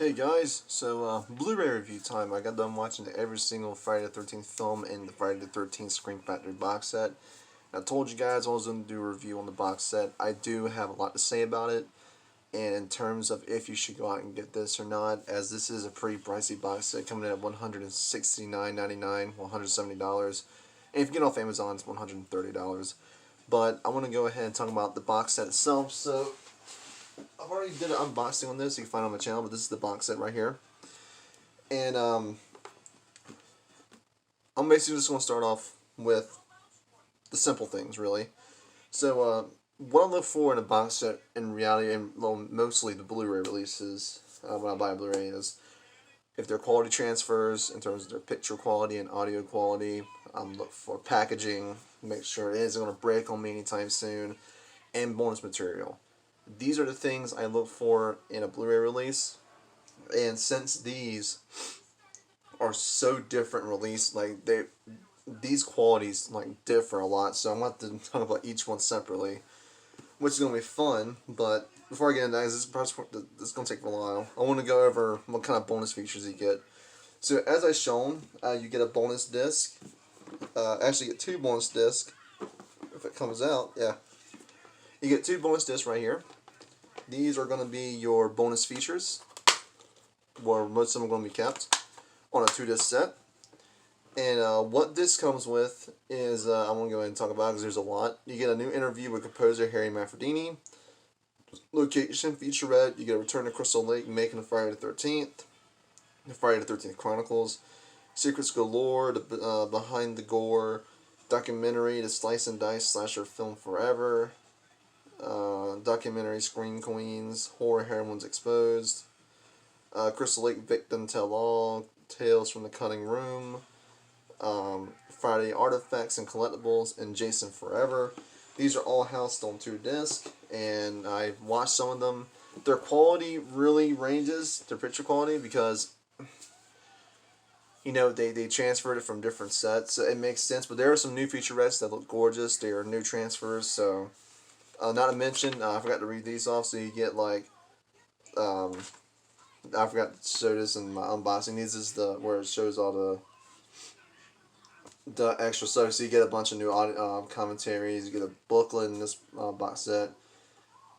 Hey guys, so Blu-ray review time. I got done watching every single Friday the 13th film in the Friday the 13th Scream Factory box set. I told you guys I was going to do a review on the box set. I do have a lot to say about it, and in terms of if you should go out and get this or not, as this is a pretty pricey box set coming in at $169.99, $170. And if you get off Amazon, it's $130. But I want to go ahead and talk about the box set itself. So I've already did an unboxing on this, you can find it on my channel, but this is the box set right here. And I'm basically just going to start off with the simple things, really. So what I look for in a box set in reality, and well, mostly the Blu-ray releases, when I buy a Blu-ray, is if they're quality transfers in terms of their picture quality and audio quality. Look for packaging, make sure it isn't going to break on me anytime soon, and bonus material. These are the things I look for in a Blu-ray release, and since these are so different release, like these qualities like differ a lot, so I'm going to have to talk about each one separately, which is going to be fun. But before I get into that, this is going to take a while. I want to go over what kind of bonus features you get. So as I shown, you get a bonus disc. Actually, you get two bonus discs if it comes out. Yeah, you get two bonus discs right here. These are going to be your bonus features, where most of them are going to be kept on a 2-disc set. And what this comes with is, I'm going to go ahead and talk about it because there's a lot. You get a new interview with composer Harry Manfredini, location featurette, you get a Return to Crystal Lake, Making of Friday the 13th, the Friday the 13th Chronicles, Secrets Galore, the Behind the Gore, documentary, the Slice and Dice Slasher Film Forever, documentary Screen Queens, Horror Heroines Exposed, Crystal Lake Victim Tell All, Tales from the Cutting Room, Friday Artifacts and Collectibles, and Jason Forever. These are all housed on 2 discs, and I've watched some of them. Their quality really ranges, their picture quality, because they transferred it from different sets, so it makes sense. But there are some new featurettes that look gorgeous. They are new transfers, so not to mention, I forgot to read these off, so you get like, I forgot to show this in my unboxing. This is where it shows all the extra stuff. So you get a bunch of new audio, commentaries. You get a booklet in this box set.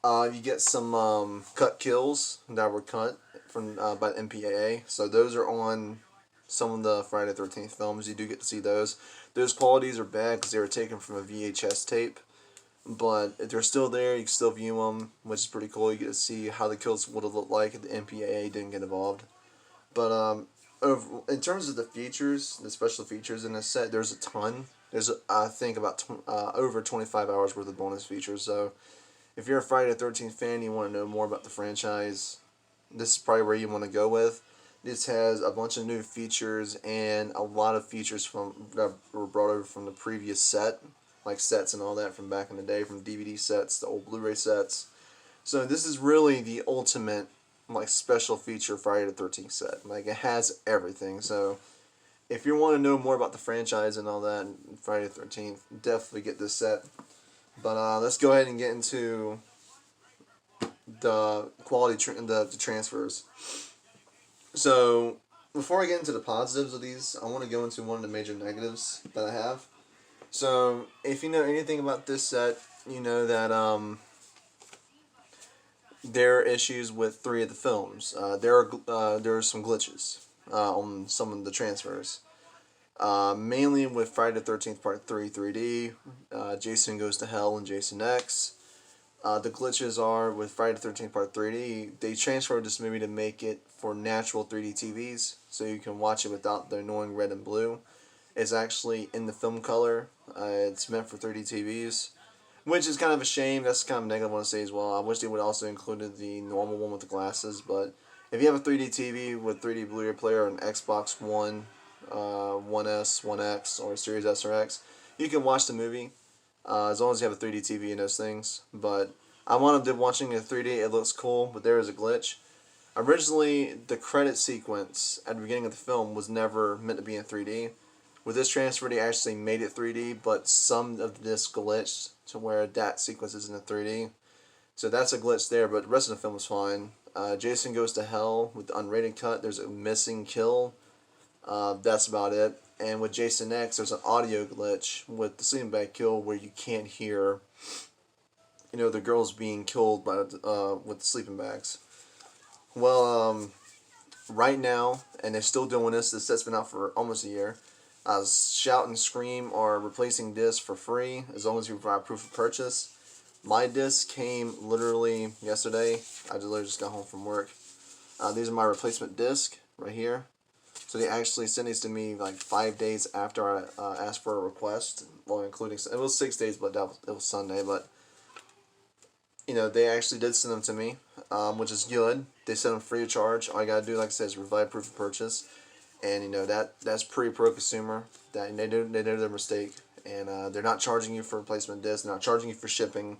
You get some cut kills that were cut from by the MPAA. So those are on some of the Friday the 13th films. You do get to see those. Those qualities are bad because they were taken from a VHS tape. But if they're still there, you can still view them, which is pretty cool. You get to see how the kills would have looked like if the MPAA didn't get involved. But in terms of the features, the special features in this set, there's a ton. There's, I think, about over 25 hours worth of bonus features. So if you're a Friday the 13th fan and you want to know more about the franchise, this is probably where you want to go with. This has a bunch of new features and a lot of features that were brought over from the previous set, like sets and all that from back in the day, from DVD sets to old Blu-ray sets. So this is really the ultimate like special feature Friday the 13th set. Like, it has everything. So if you want to know more about the franchise and all that, Friday the 13th, definitely get this set. But let's go ahead and get into the quality, the transfers. So before I get into the positives of these, I want to go into one of the major negatives that I have. So if you know anything about this set, you know that there are issues with 3 of the films. There are some glitches on some of the transfers. Mainly with Friday the 13th Part 3 3D, Jason Goes to Hell, and Jason X. The glitches are with Friday the 13th Part 3D, they transferred this movie to make it for natural 3D TVs, so you can watch it without the annoying red and blue. It's actually in the film color. It's meant for 3D TVs, which is kind of a shame. That's kind of negative I want to say as well. I wish they would also included the normal one with the glasses, but if you have a 3D TV with 3D Blu-ray player on Xbox One, 1S, 1X, or Series S or X, you can watch the movie as long as you have a 3D TV and those things. But I wound up watching it in 3D. It looks cool, but there is a glitch. Originally, the credit sequence at the beginning of the film was never meant to be in 3D. With this transfer, they actually made it 3D, but some of this glitched to where that sequence isn't in 3D. So that's a glitch there, but the rest of the film is fine. Jason Goes to Hell with the unrated cut. There's a missing kill. That's about it. And with Jason X, there's an audio glitch with the sleeping bag kill where you can't hear, the girls being killed by with the sleeping bags. Well, right now, and they're still doing this. This set's been out for almost a year. Shout and Scream are replacing discs for free as long as you provide proof of purchase. My disc came literally yesterday. I literally just got home from work. These are my replacement disc right here. So they actually sent these to me like 5 days after I asked for a request. Well, including it was 6 days, but it was Sunday. But they actually did send them to me, which is good. They sent them free of charge. All you gotta do, like I said, is provide proof of purchase, and that's pretty pro-consumer. That they know their mistake, and they're not charging you for replacement discs. They're not charging you for shipping.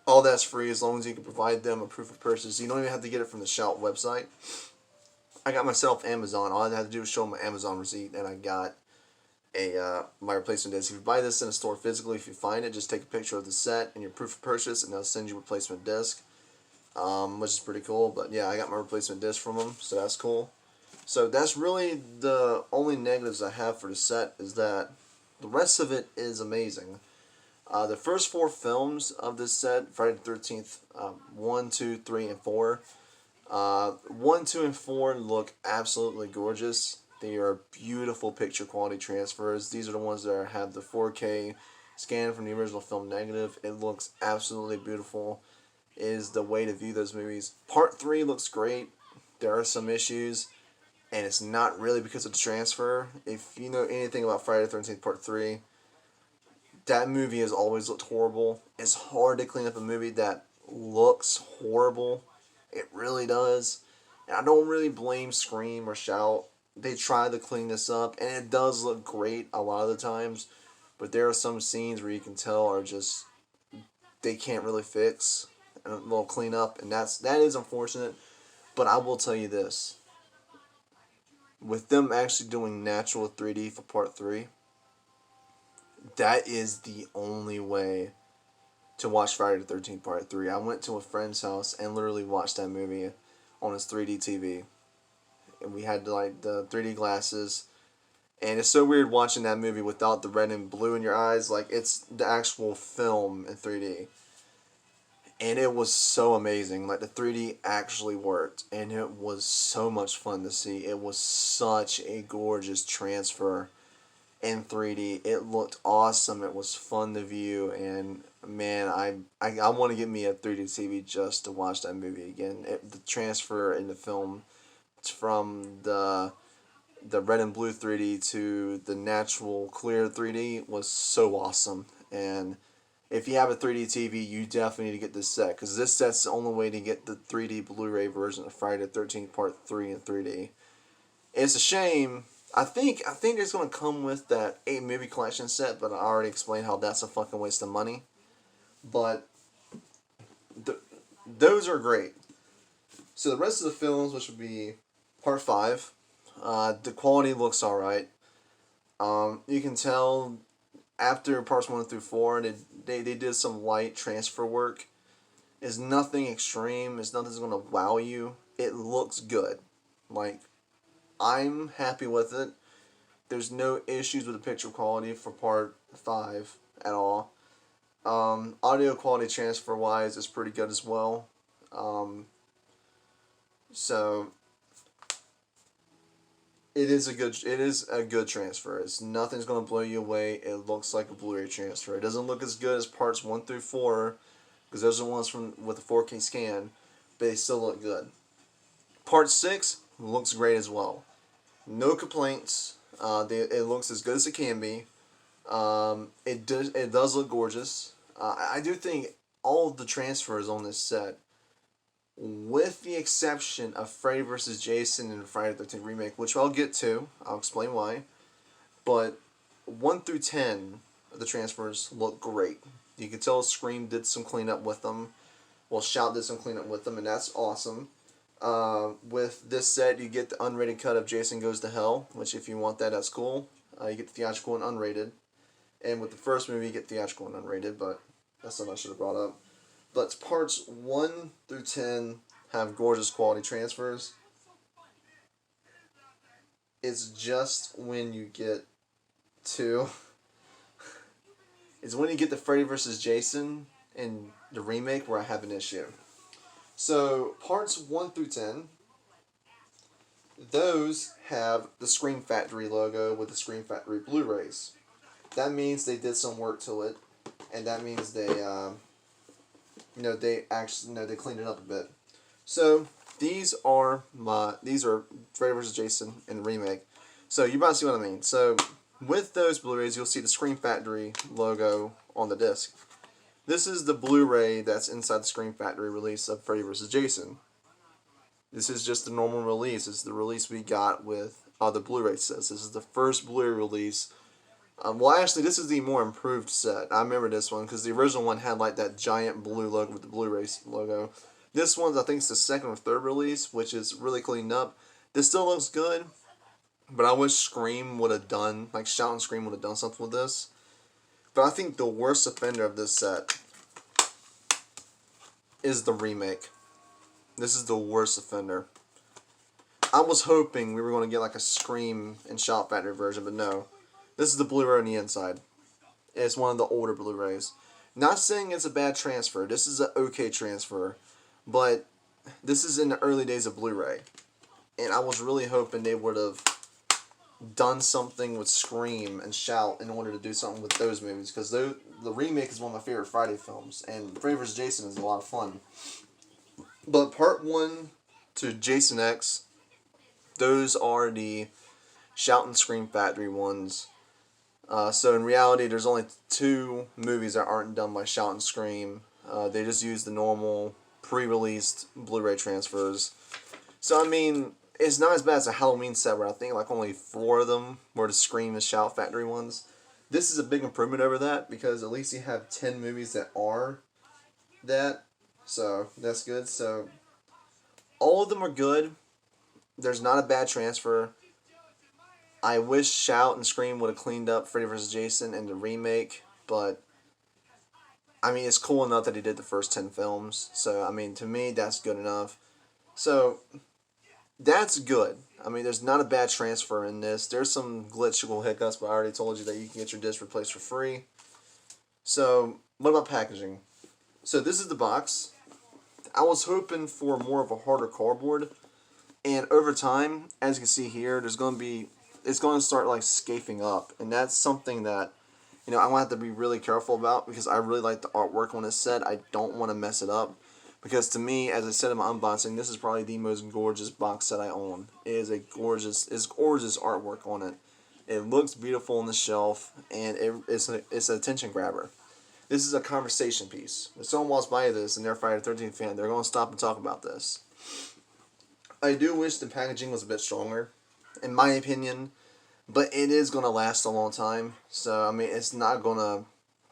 All that's free as long as you can provide them a proof of purchase. You don't even have to get it from the Shout website. I got myself Amazon. All I had to do was show them my Amazon receipt, and I got my replacement disc. If you buy this in a store physically, if you find it, just take a picture of the set and your proof of purchase, and they'll send you a replacement disc, which is pretty cool. But yeah, I got my replacement disc from them, so that's cool. So that's really the only negatives I have for the set, is that the rest of it is amazing. The first 4 films of this set, Friday the 13th, 1, 2, 3, and 4. 1, 2, and 4 look absolutely gorgeous. They are beautiful picture quality transfers. These are the ones that have the 4K scan from the original film negative. It looks absolutely beautiful. It is the way to view those movies. Part 3 looks great. There are some issues, and it's not really because of the transfer. If you know anything about Friday the 13th Part 3, that movie has always looked horrible. It's hard to clean up a movie that looks horrible. It really does. And I don't really blame Scream or Shout. They try to clean this up, and it does look great a lot of the times. But there are some scenes where you can tell are just, they can't really fix and they'll clean up, and that is unfortunate. But I will tell you this. With them actually doing natural 3D for Part 3, that is the only way to watch Friday the 13th Part 3. I went to a friend's house and literally watched that movie on his 3D TV. And we had the 3D glasses. And it's so weird watching that movie without the red and blue in your eyes. Like, it's the actual film in 3D. And it was so amazing. Like, the 3D actually worked. And it was so much fun to see. It was such a gorgeous transfer in 3D. It looked awesome. It was fun to view. And, man, I want to get me a 3D TV just to watch that movie again. The transfer in the film from the red and blue 3D to the natural clear 3D was so awesome. And if you have a 3D TV, you definitely need to get this set, because this set's the only way to get the 3D Blu-ray version of Friday the 13th Part 3 in 3D. It's a shame. I think it's going to come with that 8 movie collection set, but I already explained how that's a fucking waste of money. But those are great. So the rest of the films, which would be Part 5, the quality looks alright. You can tell after Parts 1 through 4, they did some light transfer work. It's nothing extreme. It's nothing that's going to wow you. It looks good. Like, I'm happy with it. There's no issues with the picture quality for Part 5 at all. Audio quality transfer wise is pretty good as well. So it is a good transfer. Nothing's gonna blow you away. It looks like a Blu-ray transfer. It doesn't look as good as Parts 1 through 4, because those are the ones with a 4K scan, but they still look good. Part 6 looks great as well. No complaints. It looks as good as it can be. It does look gorgeous. I do think all of the transfers on this set, with the exception of Freddy vs. Jason and Friday the 13th Remake, which I'll get to, I'll explain why, but 1 through 10 of the transfers look great. You can tell Scream did some cleanup with them. Well, Shout did some cleanup with them, and that's awesome. With this set, you get the unrated cut of Jason Goes to Hell, which if you want that, that's cool. You get the theatrical and unrated. And with the first movie, you get theatrical and unrated, but that's something I should have brought up. But parts 1 through 10 have gorgeous quality transfers. It's just when you get to it's when you get to Freddy vs. Jason in the remake where I have an issue. So parts 1 through 10, those have the Scream Factory logo with the Scream Factory Blu-rays. That means they did some work to it, and that means they they cleaned it up a bit. So these are Freddy vs. Jason in the remake. So you might see what I mean. So with those Blu-rays, you'll see the Scream Factory logo on the disc. This is the Blu-ray that's inside the Scream Factory release of Freddy vs. Jason. This is just the normal release. It's the release we got with the Blu-ray sets. This is the first Blu-ray release. Well, actually, this is the more improved set. I remember this one because the original one had like that giant blue logo with the Blu-ray logo. This one's, I think, it's the second or third release, which is really cleaned up. This still looks good, but I wish Scream would have done, like Shout and Scream would have done something with this. But I think the worst offender of this set is the remake. This is the worst offender. I was hoping we were going to get like a Scream and Shout Factory version, but no. This is the Blu-ray on the inside. It's one of the older Blu-rays. Not saying it's a bad transfer. This is an okay transfer. But this is in the early days of Blu-ray. And I was really hoping they would have done something with Scream and Shout in order to do something with those movies. Because the remake is one of my favorite Friday films. And Freddy vs. Jason is a lot of fun. But Part 1 to Jason X, those are the Shout and Scream Factory ones. So in reality, there's only 2 movies that aren't done by Shout and Scream. They just use the normal pre-released Blu-ray transfers. So I mean, it's not as bad as a Halloween set where I think like only 4 of them were the Scream and Shout Factory ones. This is a big improvement over that because at least you have 10 movies that are that. So that's good. So all of them are good. There's not a bad transfer. I wish Shout and Scream would have cleaned up Freddy vs. Jason in the remake, but I mean, it's cool enough that he did the first 10 films. So, I mean, to me, that's good enough. So, that's good. I mean, there's not a bad transfer in this. There's some glitchable hiccups, but I already told you that you can get your disc replaced for free. So, what about packaging? So, this is the box. I was hoping for more of a harder cardboard. And over time, as you can see here, it's going to start like scafing up. And that's something that, I'm going to have to be really careful about because I really like the artwork on this set. I don't want to mess it up. Because to me, as I said in my unboxing, this is probably the most gorgeous box set I own. It is gorgeous artwork on it. It looks beautiful on the shelf, and it's an attention grabber. This is a conversation piece. If someone walks by this and they're a Friday the 13th fan, they're going to stop and talk about this. I do wish the packaging was a bit stronger, in my opinion, but it is going to last a long time. So, I mean, it's not going to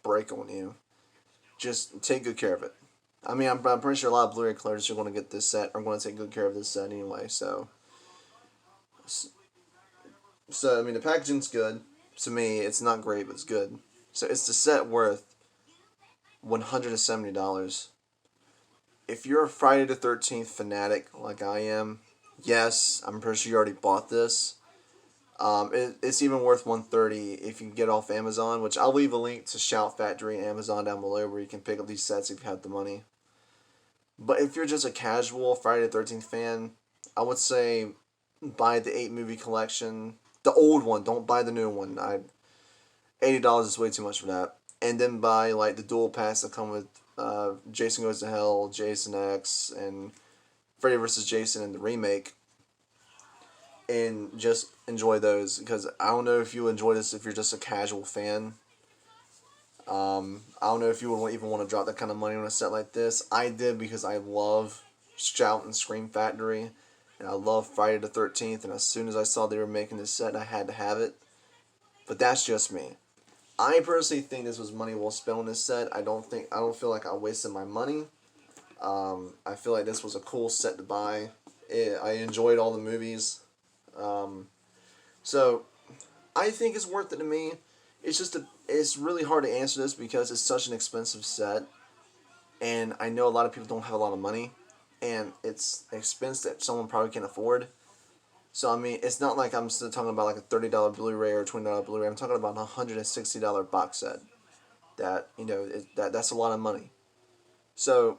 break on you. Just take good care of it. I mean, I'm pretty sure a lot of Blu-ray collectors who are going to get this set are going to take good care of this set anyway. So I mean, the packaging's good. To me, it's not great, but it's good. So it's the set worth $170. If you're a Friday the 13th fanatic like I am, yes, I'm pretty sure you already bought this. It's even worth $130 if you can get it off Amazon, which I'll leave a link to Shout Factory and Amazon down below where you can pick up these sets if you have the money. But if you're just a casual Friday the 13th fan, I would say buy the 8-movie collection. The old one, don't buy the new one. $80 is way too much for that. And then buy like the dual packs that come with Jason Goes to Hell, Jason X, and Freddy vs. Jason and the remake. And just enjoy those, because I don't know if you enjoy this if you're just a casual fan. I don't know if you would even want to drop that kind of money on a set like this. I did because I love Shout and Scream Factory, and I love Friday the 13th, and as soon as I saw they were making this set, I had to have it. But that's just me. I personally think this was money well spent on this set. I don't feel like I wasted my money. I feel like this was a cool set to buy. I enjoyed all the movies. So I think it's worth it to me. It's really hard to answer this because it's such an expensive set, and I know a lot of people don't have a lot of money. and it's an expense that someone probably can afford. So I mean, it's not like I'm still talking about like a $30 Blu-ray or $20 Blu-ray. I'm talking about a $160 box set. That that's a lot of money. So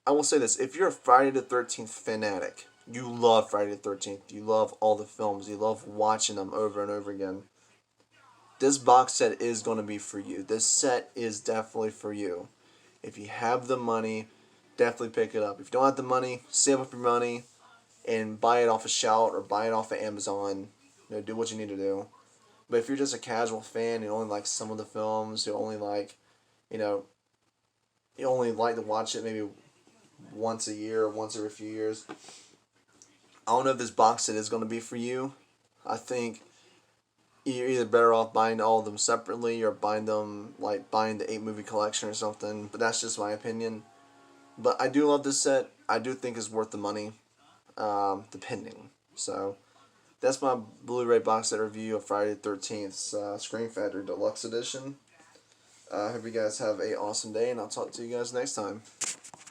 I will say this: if you're a Friday the 13th fanatic, you love Friday the 13th. You love all the films. You love watching them over and over again. This box set is going to be for you. This set is definitely for you. If you have the money, definitely pick it up. If you don't have the money, save up your money and buy it off a Shout or buy it off of Amazon. Do what you need to do. But if you're just a casual fan, you only like some of the films, you only like, you know, you only like to watch it maybe once a year or once every few years. I don't know if this box set is going to be for you. I think you're either better off buying all of them separately or buying them like buying the 8 movie collection or something. But that's just my opinion. But I do love this set. I do think it's worth the money, depending. So that's my Blu-ray box set review of Friday the 13th Scream Factory Deluxe Edition. I hope you guys have a awesome day, and I'll talk to you guys next time.